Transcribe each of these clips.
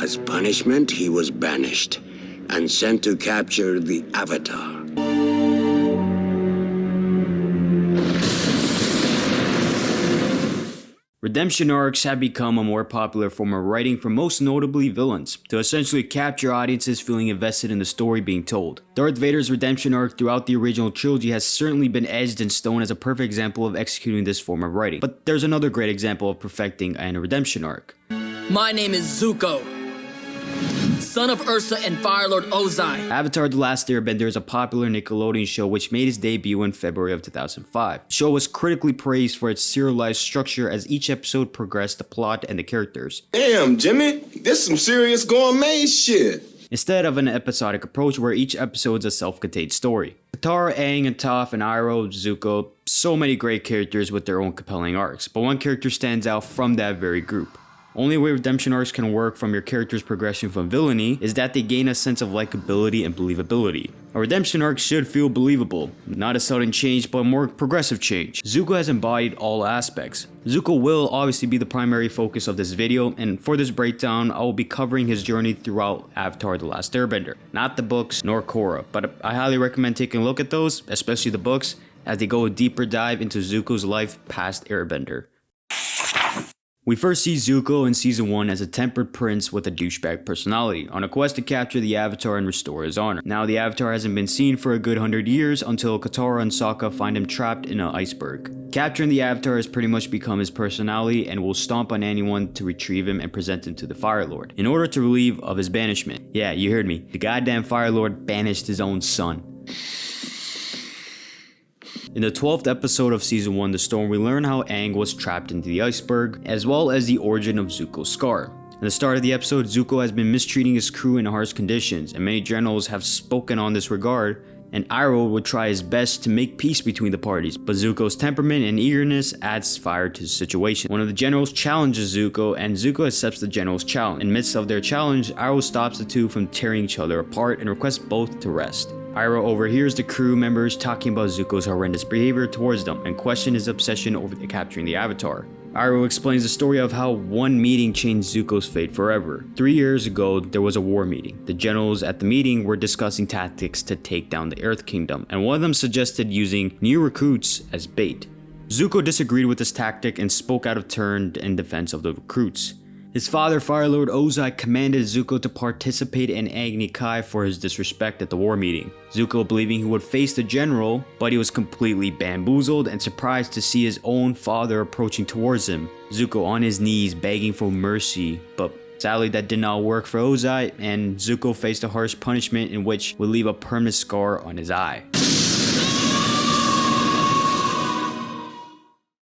As punishment, he was banished and sent to capture the Avatar. Redemption arcs have become a more popular form of writing for most notably villains, to essentially capture audiences feeling invested in the story being told. Darth Vader's redemption arc throughout the original trilogy has certainly been etched in stone as a perfect example of executing this form of writing. But there's another great example of perfecting a redemption arc. My name is Zuko, son of Ursa and Fire Lord Ozai. Avatar: The Last Airbender is a popular Nickelodeon show which made its debut in February of 2005. The show was critically praised for its serialized structure as each episode progressed the plot and the characters. Damn, Jimmy, this some serious gourmet shit. Instead of an episodic approach where each episode is a self-contained story. Katara, Aang, and Toph, and Iroh, Zuko, so many great characters with their own compelling arcs, but one character stands out from that very group. Only way redemption arcs can work from your character's progression from villainy is that they gain a sense of likability and believability. A redemption arc should feel believable, not a sudden change but a more progressive change. Zuko has embodied all aspects. Zuko will obviously be the primary focus of this video, and for this breakdown I will be covering his journey throughout Avatar: The Last Airbender. Not the books nor Korra, but I highly recommend taking a look at those, especially the books, as they go a deeper dive into Zuko's life past Airbender. We first see Zuko in Season 1 as a tempered prince with a douchebag personality, on a quest to capture the Avatar and restore his honor. Now the Avatar hasn't been seen for a good 100 years until Katara and Sokka find him trapped in an iceberg. Capturing the Avatar has pretty much become his personality and will stomp on anyone to retrieve him and present him to the Fire Lord, in order to relieve of his banishment. Yeah, you heard me, the goddamn Fire Lord banished his own son. In the 12th episode of Season 1, The Storm, we learn how Aang was trapped into the iceberg, as well as the origin of Zuko's scar. At the start of the episode, Zuko has been mistreating his crew in harsh conditions, and many generals have spoken on this regard, and Iroh would try his best to make peace between the parties, but Zuko's temperament and eagerness adds fire to the situation. One of the generals challenges Zuko, and Zuko accepts the general's challenge. In the midst of their challenge, Iroh stops the two from tearing each other apart and requests both to rest. Iroh overhears the crew members talking about Zuko's horrendous behavior towards them and questions his obsession over capturing the Avatar. Iroh explains the story of how one meeting changed Zuko's fate forever. 3 years ago, there was a war meeting. The generals at the meeting were discussing tactics to take down the Earth Kingdom, and one of them suggested using new recruits as bait. Zuko disagreed with this tactic and spoke out of turn in defense of the recruits. His father, Fire Lord Ozai, commanded Zuko to participate in Agni Kai for his disrespect at the war meeting. Zuko, believing he would face the general, but he was completely bamboozled and surprised to see his own father approaching towards him. Zuko on his knees begging for mercy, but sadly that did not work for Ozai, and Zuko faced a harsh punishment in which would leave a permanent scar on his eye.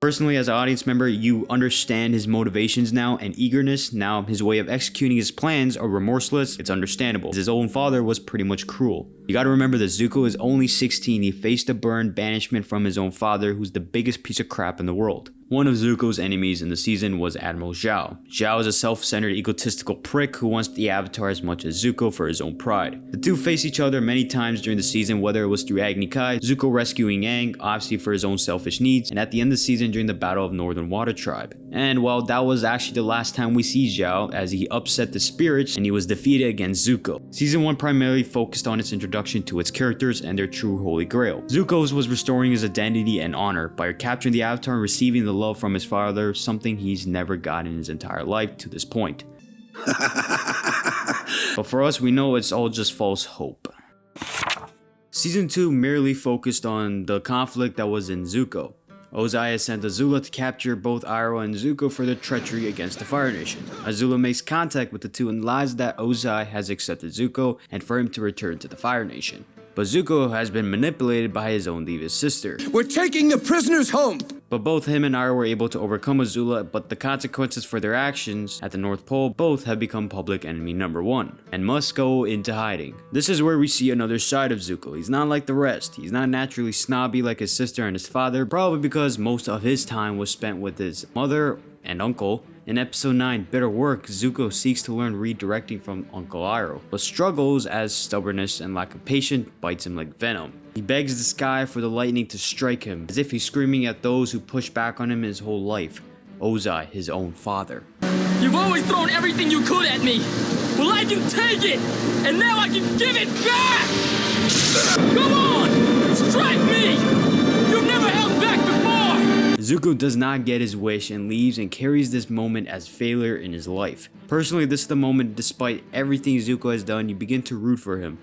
Personally, as an audience member, you understand his motivations now and eagerness. Now, his way of executing his plans are remorseless. It's understandable. His own father was pretty much cruel. You gotta remember that Zuko is only 16. He faced a burn banishment from his own father, who's the biggest piece of crap in the world. One of Zuko's enemies in the season was Admiral Zhao. Zhao is a self-centered, egotistical prick who wants the Avatar as much as Zuko for his own pride. The two face each other many times during the season, whether it was through Agni Kai, Zuko rescuing Aang, obviously for his own selfish needs, and at the end of the season during the Battle of Northern Water Tribe. And well, that was actually the last time we see Zhao, as he upset the spirits and he was defeated against Zuko. Season 1 primarily focused on its introduction to its characters and their true holy grail. Zuko's was restoring his identity and honor by capturing the Avatar and receiving the love from his father, something he's never gotten in his entire life to this point. But for us, we know it's all just false hope. Season 2 merely focused on the conflict that was in Zuko. Ozai has sent Azula to capture both Iroh and Zuko for their treachery against the Fire Nation. Azula makes contact with the two and lies that Ozai has accepted Zuko and for him to return to the Fire Nation. But Zuko has been manipulated by his own devious sister. We're taking the prisoners home! But both him and Iroh were able to overcome Azula, but the consequences for their actions at the North Pole both have become public enemy number 1 and must go into hiding. This is where we see another side of Zuko. He's not like the rest. He's not naturally snobby like his sister and his father, probably because most of his time was spent with his mother and uncle. In episode 9, Bitter Work, Zuko seeks to learn redirecting from Uncle Iroh, but struggles as stubbornness and lack of patience bites him like venom. He begs the sky for the lightning to strike him, as if he's screaming at those who push back on him his whole life. Ozai, his own father. You've always thrown everything you could at me! Well, I can take it! And now I can give it back! Come on! Strike me! You've never held back before! Zuko does not get his wish and leaves and carries this moment as failure in his life. Personally, this is the moment, despite everything Zuko has done, you begin to root for him.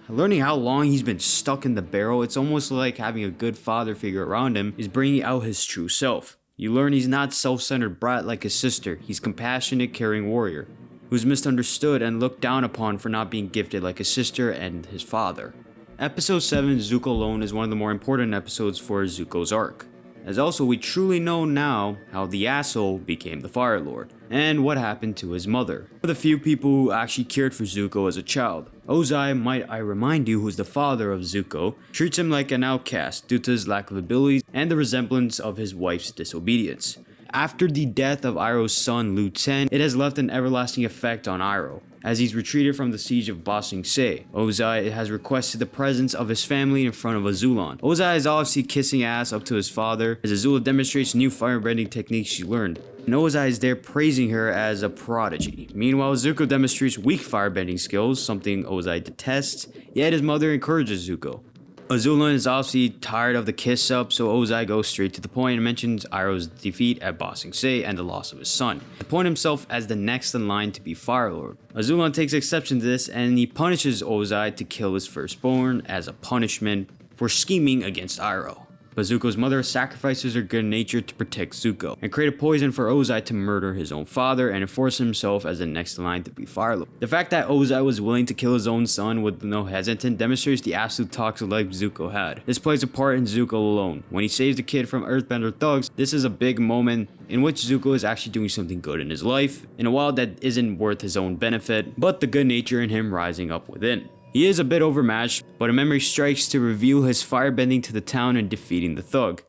Learning how long he's been stuck in the barrel, it's almost like having a good father figure around him is bringing out his true self. You learn he's not self-centered brat like his sister, he's compassionate, caring warrior, who's misunderstood and looked down upon for not being gifted like his sister and his father. Episode 7, Zuko Alone, is one of the more important episodes for Zuko's arc, as also we truly know now how the asshole became the Fire Lord, and what happened to his mother. One of the few people who actually cared for Zuko as a child. Ozai, might I remind you, who's the father of Zuko, treats him like an outcast due to his lack of abilities and the resemblance of his wife's disobedience. After the death of Iroh's son Lu Ten, it has left an everlasting effect on Iroh. As he's retreated from the siege of Ba Sing Se, Ozai has requested the presence of his family in front of Azulon. Ozai is obviously kissing ass up to his father as Azula demonstrates new firebending techniques she learned. And Ozai is there praising her as a prodigy. Meanwhile, Zuko demonstrates weak firebending skills, something Ozai detests, yet his mother encourages Zuko. Azulon is obviously tired of the kiss up, so Ozai goes straight to the point and mentions Iroh's defeat at Ba Sing Se and the loss of his son, to point himself as the next in line to be Fire Lord. Azulon takes exception to this and he punishes Ozai to kill his firstborn as a punishment for scheming against Iroh. But Zuko's mother sacrifices her good nature to protect Zuko, and create a poison for Ozai to murder his own father and enforce himself as the next in line to be Fire Lord. The fact that Ozai was willing to kill his own son with no hesitation demonstrates the absolute toxic life Zuko had. This plays a part in Zuko Alone. When he saves the kid from Earthbender thugs, this is a big moment in which Zuko is actually doing something good in his life, in a world that isn't worth his own benefit, but the good nature in him rising up within. He is a bit overmatched, but a memory strikes to reveal his firebending to the town and defeating the thug.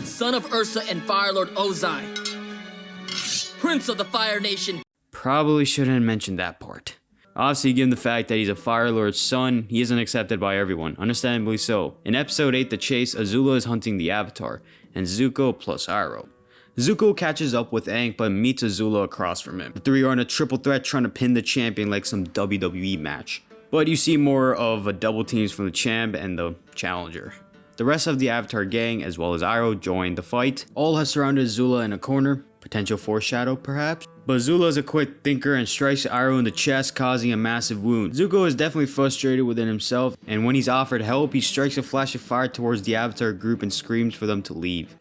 Son of Ursa and Fire Lord Ozai, Prince of the Fire Nation. Probably shouldn't mention that part. Obviously, given the fact that he's a Fire Lord's son, he isn't accepted by everyone, understandably so. In episode 8, The Chase, Azula is hunting the Avatar, and Zuko plus Iroh. Zuko catches up with Aang but meets Azula across from him. The three are in a triple threat trying to pin the champion like some WWE match. But you see more of a double teams from the champ and the challenger. The rest of the Avatar gang, as well as Iroh, join the fight. All have surrounded Azula in a corner, potential foreshadow perhaps. But Azula is a quick thinker and strikes Iroh in the chest, causing a massive wound. Zuko is definitely frustrated within himself, and when he's offered help, he strikes a flash of fire towards the Avatar group and screams for them to leave.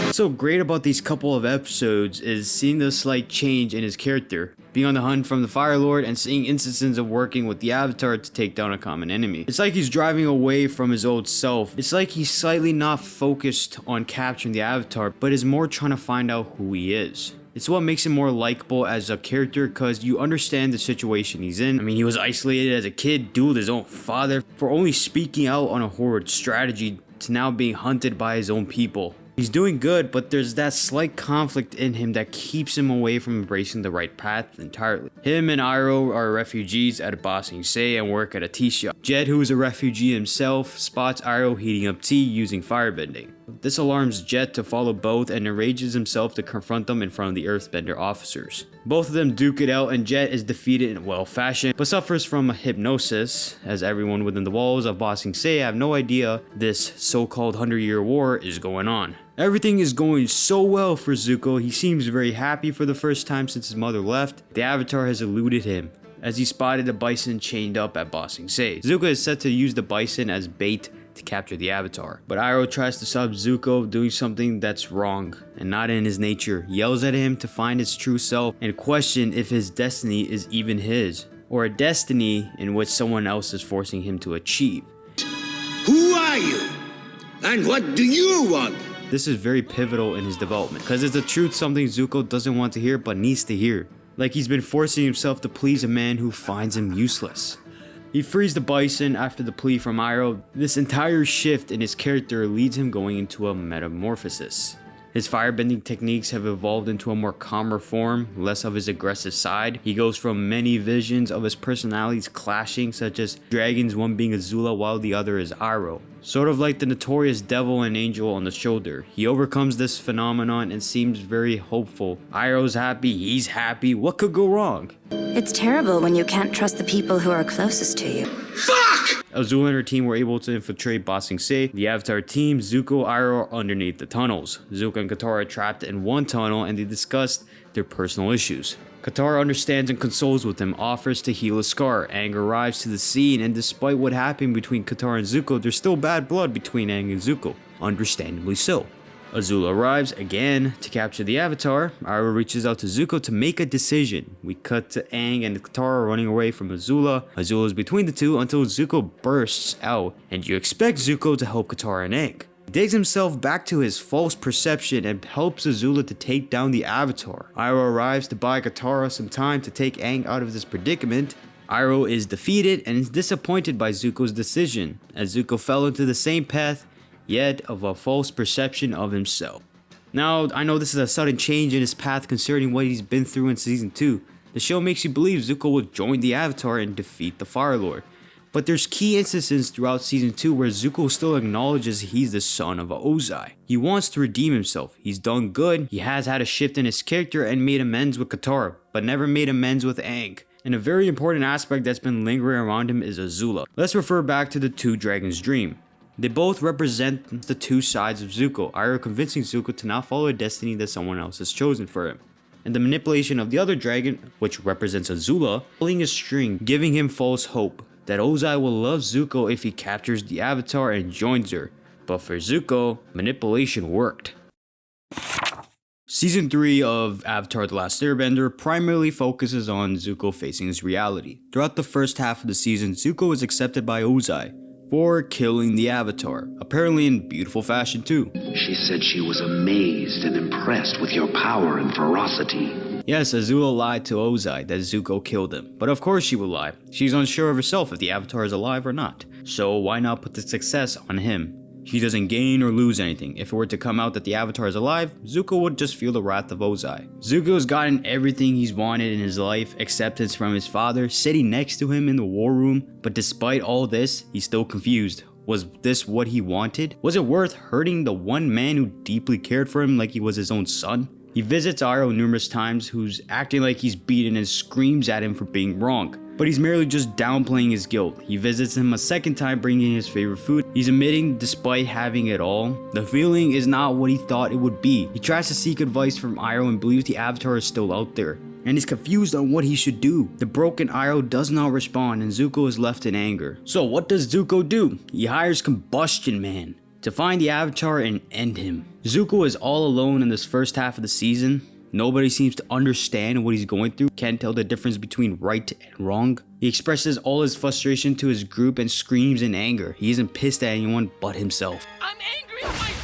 What's so great about these couple of episodes is seeing the slight change in his character, being on the hunt from the Fire Lord and seeing instances of working with the Avatar to take down a common enemy. It's like he's driving away from his old self. It's like he's slightly not focused on capturing the Avatar, but is more trying to find out who he is. It's what makes him more likable as a character because you understand the situation he's in. I mean, he was isolated as a kid, dueled his own father for only speaking out on a horrid strategy to now being hunted by his own people. He's doing good, but there's that slight conflict in him that keeps him away from embracing the right path entirely. Him and Iroh are refugees at Ba Sing Se and work at a tea shop. Jet, who is a refugee himself, spots Iroh heating up tea using firebending. This alarms Jet to follow both and enrages himself to confront them in front of the Earthbender officers. Both of them duke it out and Jet is defeated in well fashion, but suffers from a hypnosis, as everyone within the walls of Ba Sing Se have no idea this so-called 100-year war is going on. Everything is going so well for Zuko. He seems very happy for the first time since his mother left. The Avatar has eluded him, as he spotted a bison chained up at Ba Sing Se. Zuko is set to use the bison as bait to capture the Avatar, but Iroh tries to stop Zuko doing something that's wrong and not in his nature, yells at him to find his true self and question if his destiny is even his, or a destiny in which someone else is forcing him to achieve. Who are you? And what do you want? This is very pivotal in his development, because it's the truth something Zuko doesn't want to hear but needs to hear. Like he's been forcing himself to please a man who finds him useless. He frees the bison after the plea from Iroh. This entire shift in his character leads him going into a metamorphosis. His firebending techniques have evolved into a more calmer form, less of his aggressive side. He goes from many visions of his personalities clashing, such as dragons, one being Azula while the other is Iroh. Sort of like the notorious devil and angel on the shoulder. He overcomes this phenomenon and seems very hopeful. Iroh's happy, he's happy, what could go wrong? It's terrible when you can't trust the people who are closest to you. Azula and her team were able to infiltrate Ba Sing Se. The Avatar team, Zuko, Iroh are underneath the tunnels. Zuko and Katara are trapped in one tunnel and they discuss their personal issues. Katara understands and consoles with him, offers to heal a scar. Aang arrives to the scene, and despite what happened between Katara and Zuko, there's still bad blood between Aang and Zuko. Understandably so. Azula arrives again to capture the Avatar. Iroh reaches out to Zuko to make a decision. We cut to Aang and Katara running away from Azula. Azula is between the two until Zuko bursts out, and you expect Zuko to help Katara and Aang. He digs himself back to his false perception and helps Azula to take down the Avatar. Iroh arrives to buy Katara some time to take Aang out of this predicament. Iroh is defeated and is disappointed by Zuko's decision, as Zuko fell into the same path, yet of a false perception of himself. Now, I know this is a sudden change in his path considering what he's been through in Season 2. The show makes you believe Zuko will join the Avatar and defeat the Fire Lord. But there's key instances throughout Season 2 where Zuko still acknowledges he's the son of Ozai. He wants to redeem himself. He's done good, he has had a shift in his character and made amends with Katara, but never made amends with Aang. And a very important aspect that's been lingering around him is Azula. Let's refer back to the two dragons' dream. They both represent the two sides of Zuko, Iroh convincing Zuko to not follow a destiny that someone else has chosen for him, and the manipulation of the other dragon, which represents Azula, pulling a string, giving him false hope that Ozai will love Zuko if he captures the Avatar and joins her. But for Zuko, manipulation worked. Season 3 of Avatar The Last Airbender primarily focuses on Zuko facing his reality. Throughout the first half of the season, Zuko is accepted by Ozai for killing the Avatar, apparently in beautiful fashion too. She said she was amazed and impressed with your power and ferocity. Yes, Azula lied to Ozai that Zuko killed him, but of course she would lie. She's unsure of herself if the Avatar is alive or not, so why not put the success on him? She doesn't gain or lose anything. If it were to come out that the Avatar is alive, Zuko would just feel the wrath of Ozai. Zuko's gotten everything he's wanted in his life, acceptance from his father, sitting next to him in the war room, but despite all this, he's still confused. Was this what he wanted? Was it worth hurting the one man who deeply cared for him like he was his own son? He visits Iroh numerous times, who's acting like he's beaten and screams at him for being wrong. But he's merely just downplaying his guilt. He visits him a second time bringing his favorite food. He's admitting despite having it all, the feeling is not what he thought it would be. He tries to seek advice from Iroh and believes the Avatar is still out there, and is confused on what he should do. The broken Iroh does not respond and Zuko is left in anger. So what does Zuko do? He hires Combustion Man to find the Avatar and end him. Zuko is all alone in this first half of the season. Nobody seems to understand what he's going through, can't tell the difference between right and wrong. He expresses all his frustration to his group and screams in anger. He isn't pissed at anyone but himself. I'm angry at myself!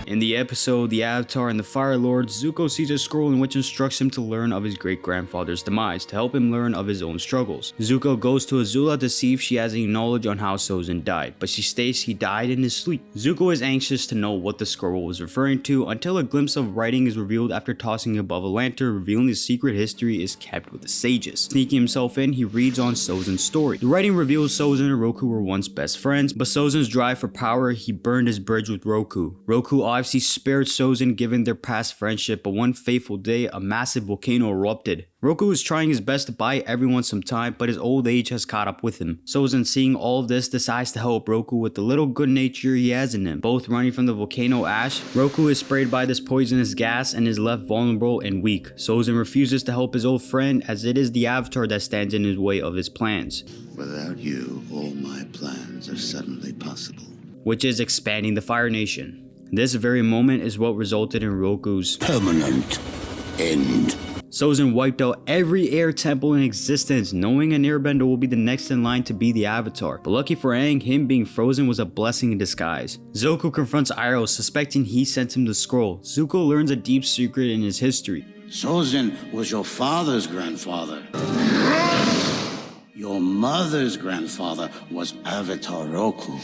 In the episode The Avatar and the Fire Lord, Zuko sees a scroll in which instructs him to learn of his great-grandfather's demise to help him learn of his own struggles. Zuko goes to Azula to see if she has any knowledge on how Sozin died, but she states he died in his sleep. Zuko is anxious to know what the scroll was referring to until a glimpse of writing is revealed after tossing above a lantern, revealing the secret history is kept with the sages. Sneaking himself in, he reads on Sozin's story. The writing reveals Sozin and Roku were once best friends, but Sozin's drive for power, he burned his bridge with Roku. Roku obviously spared Sozin given their past friendship, but one fateful day, a massive volcano erupted. Roku is trying his best to buy everyone some time, but his old age has caught up with him. Sozin, seeing all of this, decides to help Roku with the little good nature he has in him. Both running from the volcano ash, Roku is sprayed by this poisonous gas and is left vulnerable and weak. Sozin refuses to help his old friend as it is the Avatar that stands in his way of his plans. Without you, all my plans are suddenly possible. Which is expanding the Fire Nation. This very moment is what resulted in Roku's Permanent end. Sozin wiped out every air temple in existence, knowing an airbender will be the next in line to be the Avatar. But lucky for Aang, him being frozen was a blessing in disguise. Zuko confronts Iroh, suspecting he sent him the scroll. Zuko learns a deep secret in his history. Sozin was your father's grandfather. Your mother's grandfather was Avatar Roku.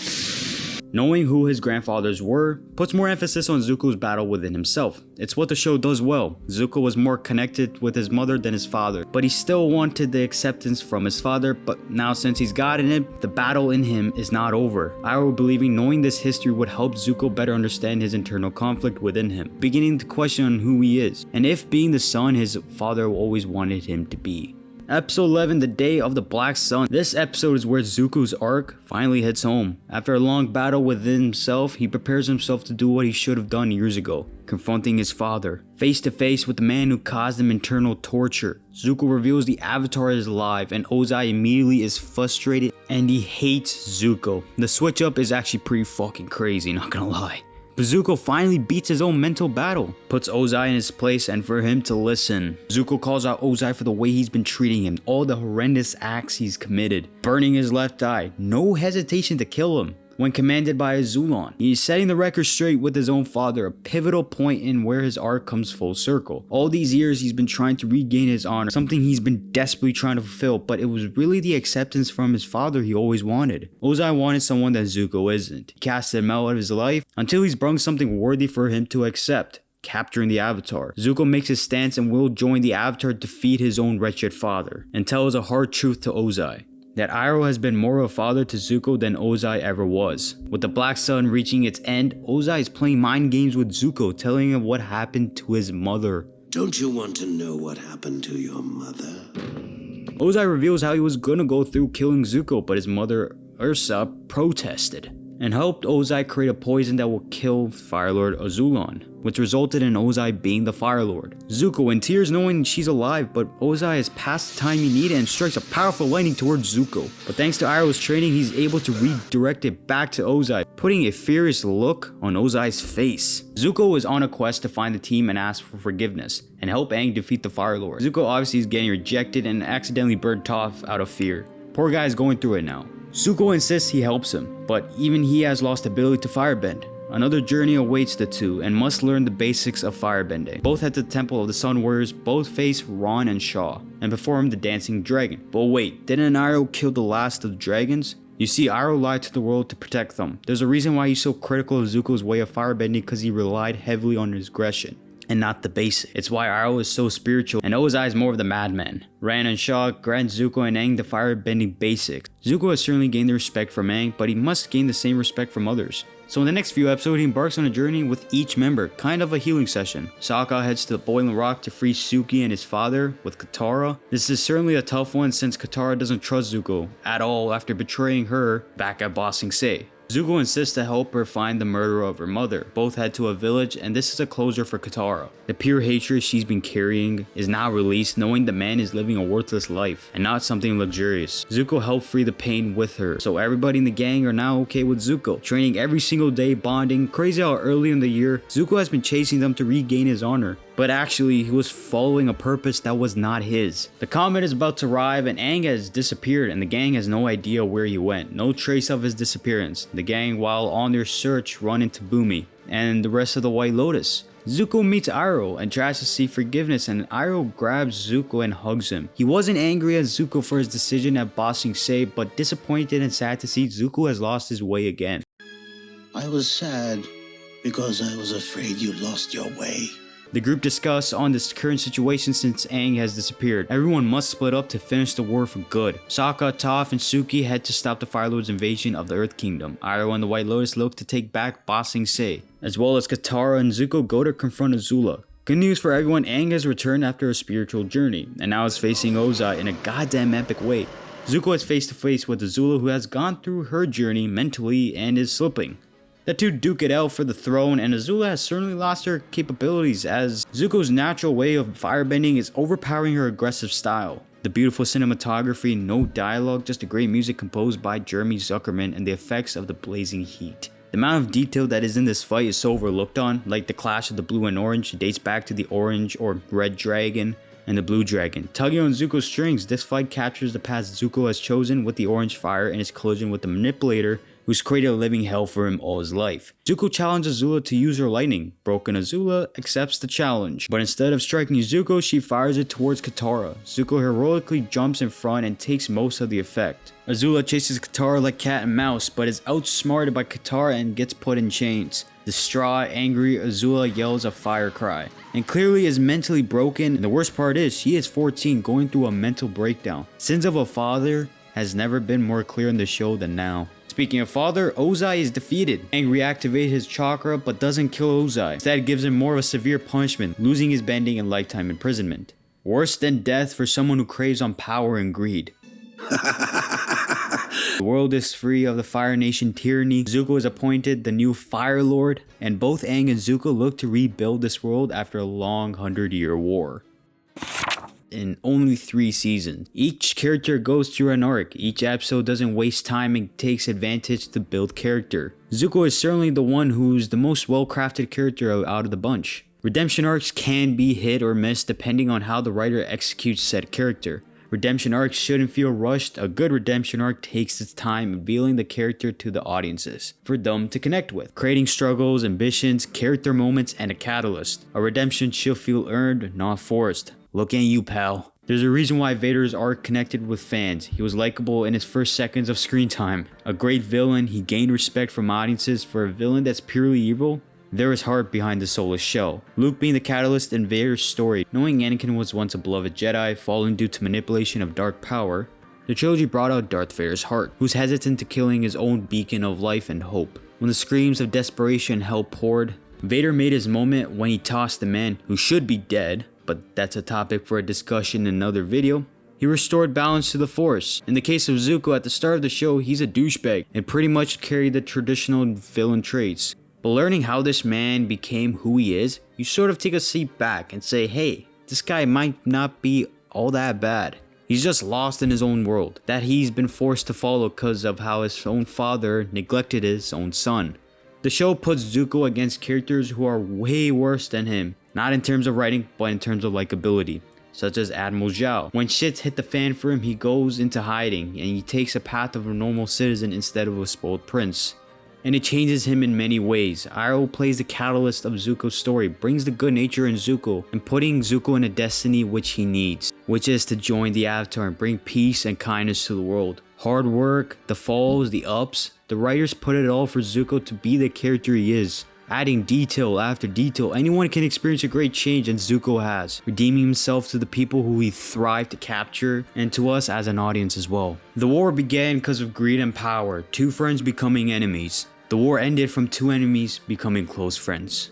Knowing who his grandfathers were puts more emphasis on Zuko's battle within himself. It's what the show does well. Zuko was more connected with his mother than his father, but he still wanted the acceptance from his father. But now since he's gotten it, the battle in him is not over. Iroh believing knowing this history would help Zuko better understand his internal conflict within him, beginning to question who he is, and if being the son his father always wanted him to be. Episode 11, The Day of the Black Sun. This episode is where Zuko's arc finally hits home. After a long battle within himself, he prepares himself to do what he should have done years ago, confronting his father, face to face with the man who caused him internal torture. Zuko reveals the Avatar is alive, and Ozai immediately is frustrated and he hates Zuko. The switch up is actually pretty fucking crazy, not gonna lie. But Zuko finally beats his own mental battle, puts Ozai in his place, and for him to listen. Zuko calls out Ozai for the way he's been treating him, all the horrendous acts he's committed, burning his left eye, no hesitation to kill him when commanded by a Zulon. He's setting the record straight with his own father, a pivotal point in where his arc comes full circle. All these years he's been trying to regain his honor, something he's been desperately trying to fulfill, but it was really the acceptance from his father he always wanted. Ozai wanted someone that Zuko isn't. He casted him out of his life until he's brung something worthy for him to accept, capturing the Avatar. Zuko makes his stance and will join the Avatar to defeat his own wretched father, and tells a hard truth to Ozai, that Iroh has been more of a father to Zuko than Ozai ever was. With the Black Sun reaching its end, Ozai is playing mind games with Zuko, telling him what happened to his mother. Don't you want to know what happened to your mother? Ozai reveals how he was gonna go through killing Zuko, but his mother, Ursa, protested and helped Ozai create a poison that will kill Fire Lord Azulon, which resulted in Ozai being the Fire Lord. Zuko in tears knowing she's alive, but Ozai is past the time he needed and strikes a powerful lightning towards Zuko. But thanks to Iroh's training, he's able to redirect it back to Ozai, putting a furious look on Ozai's face. Zuko is on a quest to find the team and ask for forgiveness, and help Aang defeat the Fire Lord. Zuko obviously is getting rejected and accidentally burned off out of fear. Poor guy is going through it now. Zuko insists he helps him, but even he has lost ability to firebend. Another journey awaits the two and must learn the basics of firebending. Both head to the Temple of the Sun Warriors, both face Ron and Shaw, and perform the Dancing Dragon. But wait, didn't Iroh kill the last of the dragons? You see, Iroh lied to the world to protect them. There's a reason why he's so critical of Zuko's way of firebending, because he relied heavily on his aggression and not the basic. It's why Iroh is so spiritual and Ozai is more of the madman. Ran and Shaw grant Zuko and Aang the firebending basics. Zuko has certainly gained the respect from Aang, but he must gain the same respect from others. So in the next few episodes, he embarks on a journey with each member, kind of a healing session. Sokka heads to the Boiling Rock to free Suki and his father with Katara. This is certainly a tough one since Katara doesn't trust Zuko at all after betraying her back at Ba Sing Se. Zuko insists to help her find the murderer of her mother. Both head to a village, and this is a closure for Katara. The pure hatred she's been carrying is now released, knowing the man is living a worthless life and not something luxurious. Zuko helped free the pain with her, so everybody in the gang are now okay with Zuko, training every single day, bonding. Crazy how early in the year, Zuko has been chasing them to regain his honor, but actually he was following a purpose that was not his. The comet is about to arrive and Aang has disappeared and the gang has no idea where he went. No trace of his disappearance. The gang, while on their search, run into Bumi and the rest of the White Lotus. Zuko meets Iroh and tries to seek forgiveness, and Iroh grabs Zuko and hugs him. He wasn't angry at Zuko for his decision at Ba Sing Se, but disappointed and sad to see Zuko has lost his way again. I was sad because I was afraid you lost your way. The group discuss on this current situation since Aang has disappeared. Everyone must split up to finish the war for good. Sokka, Toph, and Suki head to stop the Fire Lord's invasion of the Earth Kingdom. Iroh and the White Lotus look to take back Ba Sing Se, as well as Katara and Zuko go to confront Azula. Good news for everyone, Aang has returned after a spiritual journey, and now is facing Ozai in a goddamn epic way. Zuko is face to face with Azula, who has gone through her journey mentally and is slipping. The two duke it out for the throne, and Azula has certainly lost her capabilities as Zuko's natural way of firebending is overpowering her aggressive style. The beautiful cinematography, no dialogue, just the great music composed by Jeremy Zuckerman and the effects of the blazing heat. The amount of detail that is in this fight is so overlooked on, like the clash of the blue and orange dates back to the orange or red dragon and the blue dragon. Tugging on Zuko's strings, this fight captures the path Zuko has chosen with the orange fire and his collision with the manipulator who's created a living hell for him all his life. Zuko challenges Azula to use her lightning. Broken Azula accepts the challenge, but instead of striking Zuko, she fires it towards Katara. Zuko heroically jumps in front and takes most of the effect. Azula chases Katara like cat and mouse, but is outsmarted by Katara and gets put in chains. Distraught, angry, Azula yells a fire cry, and clearly is mentally broken, and the worst part is, she is 14 going through a mental breakdown. Sins of a father has never been more clear in the show than now. Speaking of father, Ozai is defeated. Aang reactivates his chakra but doesn't kill Ozai. Instead gives him more of a severe punishment, losing his bending and lifetime imprisonment. Worse than death for someone who craves on power and greed. The world is free of the Fire Nation tyranny. Zuko is appointed the new Fire Lord, and both Aang and Zuko look to rebuild this world after a long 100-year war. In only 3 seasons. Each character goes through an arc. Each episode doesn't waste time and takes advantage to build character. Zuko is certainly the one who's the most well-crafted character out of the bunch. Redemption arcs can be hit or miss depending on how the writer executes said character. Redemption arcs shouldn't feel rushed. A good redemption arc takes its time revealing the character to the audiences for them to connect with, creating struggles, ambitions, character moments, and a catalyst. A redemption should feel earned, not forced. Look at you, pal. There's a reason why Vader's arc connected with fans. He was likable in his first seconds of screen time. A great villain, he gained respect from audiences. For a villain that's purely evil, there is heart behind the soulless shell. Luke being the catalyst in Vader's story, knowing Anakin was once a beloved Jedi, falling due to manipulation of dark power, the trilogy brought out Darth Vader's heart, who's hesitant to killing his own beacon of life and hope. When the screams of desperation and hell poured, Vader made his moment when he tossed the man who should be dead, but that's a topic for a discussion in another video. He restored balance to the Force. In the case of Zuko, at the start of the show, he's a douchebag and pretty much carried the traditional villain traits. But learning how this man became who he is, you sort of take a seat back and say, hey, this guy might not be all that bad. He's just lost in his own world that he's been forced to follow because of how his own father neglected his own son. The show puts Zuko against characters who are way worse than him, not in terms of writing, but in terms of likability, such as Admiral Zhao. When shit's hit the fan for him, he goes into hiding, and he takes a path of a normal citizen instead of a spoiled prince. And it changes him in many ways. Iroh plays the catalyst of Zuko's story, brings the good nature in Zuko, and putting Zuko in a destiny which he needs, which is to join the Avatar and bring peace and kindness to the world. Hard work, the falls, the ups, the writers put it all for Zuko to be the character he is. Adding detail after detail, anyone can experience a great change, and Zuko has, redeeming himself to the people who he thrived to capture, and to us as an audience as well. The war began because of greed and power, 2 friends becoming enemies. The war ended from 2 enemies becoming close friends.